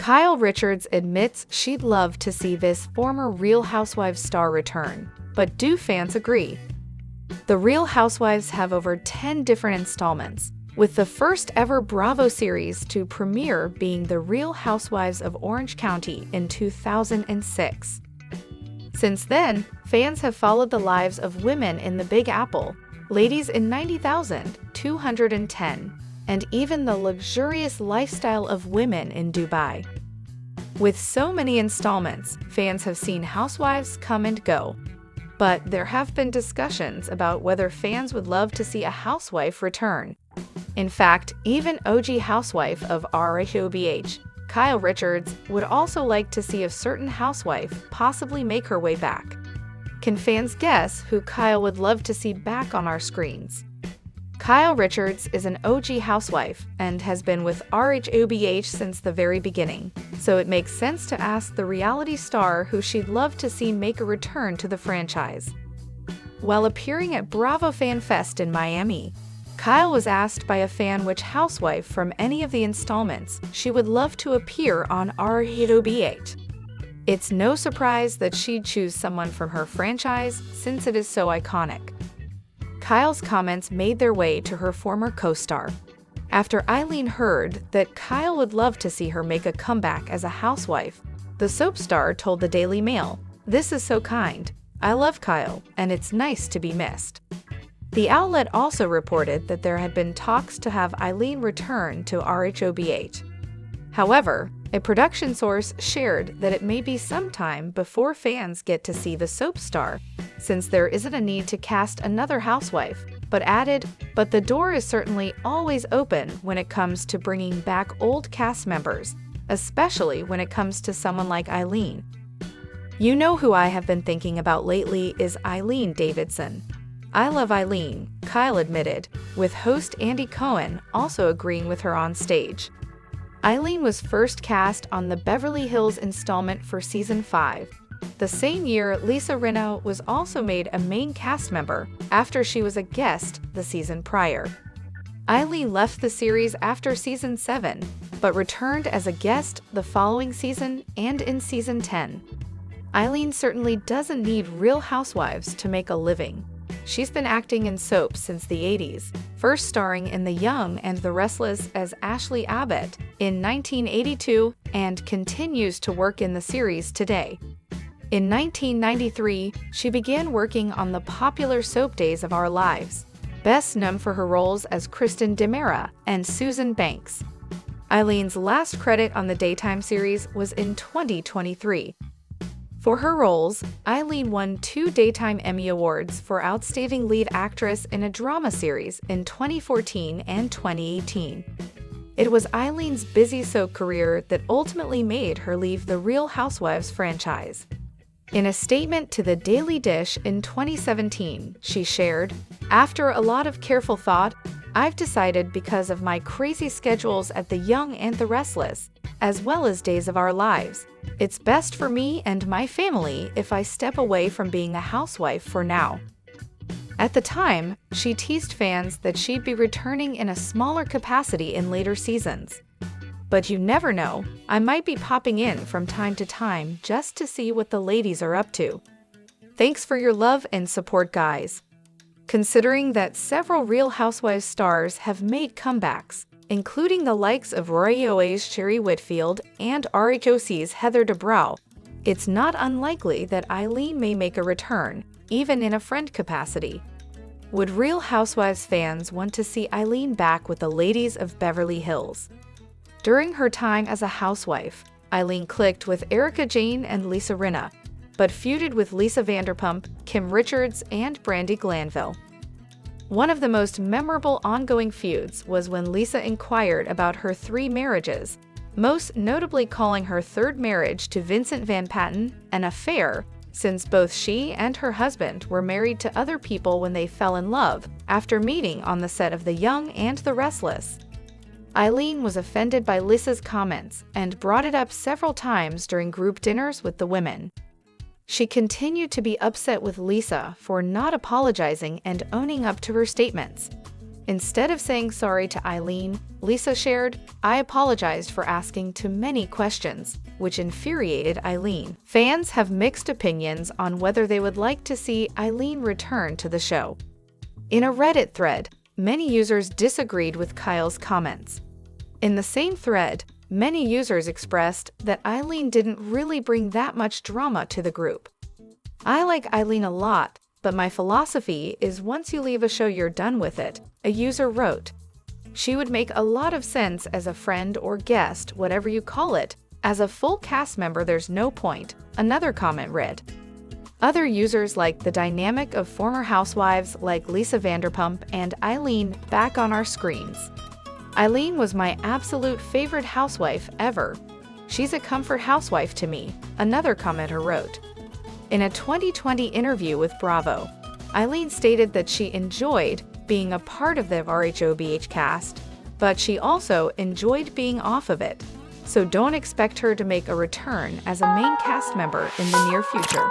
Kyle Richards admits she'd love to see this former Real Housewives star return, but do fans agree? The Real Housewives have over 10 different installments, with the first ever Bravo series to premiere being The Real Housewives of Orange County in 2006. Since then, fans have followed the lives of women in the Big Apple, ladies in 90,210, and even the luxurious lifestyle of women in Dubai. With so many installments, fans have seen housewives come and go. But there have been discussions about whether fans would love to see a housewife return. In fact, even OG housewife of rhobh, Kyle Richards, would also like to see a certain housewife possibly make her way back. Can fans guess who Kyle would love to see back on our screens? Kyle Richards is an OG housewife and has been with rhobh since the very beginning, so it makes sense to ask the reality star who she'd love to see make a return to the franchise. While appearing at Bravo Fan Fest in Miami, Kyle was asked by a fan which housewife from any of the installments she would love to appear on rhobh. It's no surprise that she'd choose someone from her franchise since it is so iconic. Kyle's comments made their way to her former co-star. After Eileen heard that Kyle would love to see her make a comeback as a housewife, the soap star told the Daily Mail, "This is so kind. I love Kyle, and it's nice to be missed." The outlet also reported that there had been talks to have Eileen return to rhobh. However, a production source shared that it may be sometime before fans get to see the soap star, since there isn't a need to cast another housewife, but added, "But the door is certainly always open when it comes to bringing back old cast members, especially when it comes to someone like Eileen." "You know who I have been thinking about lately is Eileen-Davidson. I love Eileen," Kyle admitted, with host Andy Cohen also agreeing with her on stage. Eileen was first cast on the Beverly Hills installment for Season 5. The same year, Lisa Rinna was also made a main cast member after she was a guest the season prior. Eileen left the series after Season 7, but returned as a guest the following season and in Season 10. Eileen certainly doesn't need Real Housewives to make a living. She's been acting in soaps since the 80s, first starring in The Young and the Restless as Ashley Abbott in 1982 and continues to work in the series today. In 1993, she began working on the popular soap Days of Our Lives, best known for her roles as Kristen DiMera and Susan Banks. Eileen's last credit on the daytime series was in 2023. For her roles, Eileen won 2 Daytime Emmy Awards for Outstanding Lead Actress in a Drama Series in 2014 and 2018. It was Eileen's busy soap career that ultimately made her leave the Real Housewives franchise. In a statement to The Daily Dish in 2017, she shared, "After a lot of careful thought, I've decided because of my crazy schedules at The Young and the Restless, as well as Days of Our Lives, it's best for me and my family if I step away from being a housewife for now." At the time, she teased fans that she'd be returning in a smaller capacity in later seasons. "But you never know, I might be popping in from time to time just to see what the ladies are up to." Thanks for your love and support, guys. Considering that several Real Housewives stars have made comebacks, including the likes of rhobh's Sherry Whitfield and rhoc's Heather Dubrow, it's not unlikely that Eileen may make a return, even in a friend capacity. Would Real Housewives fans want to see Eileen back with the ladies of Beverly Hills? During her time as a housewife, Eileen clicked with Erika Jayne and Lisa Rinna, but feuded with Lisa Vanderpump, Kim Richards, and Brandi Glanville. One of the most memorable ongoing feuds was when Lisa inquired about her 3 marriages, most notably calling her third marriage to Vincent Van Patten an affair, since both she and her husband were married to other people when they fell in love after meeting on the set of The Young and the Restless. Eileen was offended by Lisa's comments and brought it up several times during group dinners with the women. She continued to be upset with Lisa for not apologizing and owning up to her statements. Instead of saying sorry to Eileen, Lisa shared, "I apologized for asking too many questions," which infuriated Eileen. Fans have mixed opinions on whether they would like to see Eileen return to the show. In a Reddit thread, many users disagreed with Kyle's comments. In the same thread, many users expressed that Eileen didn't really bring that much drama to the group. "I like Eileen a lot, but my philosophy is once you leave a show you're done with it," a user wrote. "She would make a lot of sense as a friend or guest, whatever you call it. As a full cast member there's no point," another comment read. Other users liked the dynamic of former housewives like Lisa Vanderpump and Eileen back on our screens. "Eileen was my absolute favorite housewife ever. She's a comfort housewife to me," another commenter wrote. In a 2020 interview with Bravo, Eileen stated that she enjoyed being a part of the rhobh cast, but she also enjoyed being off of it, so don't expect her to make a return as a main cast member in the near future.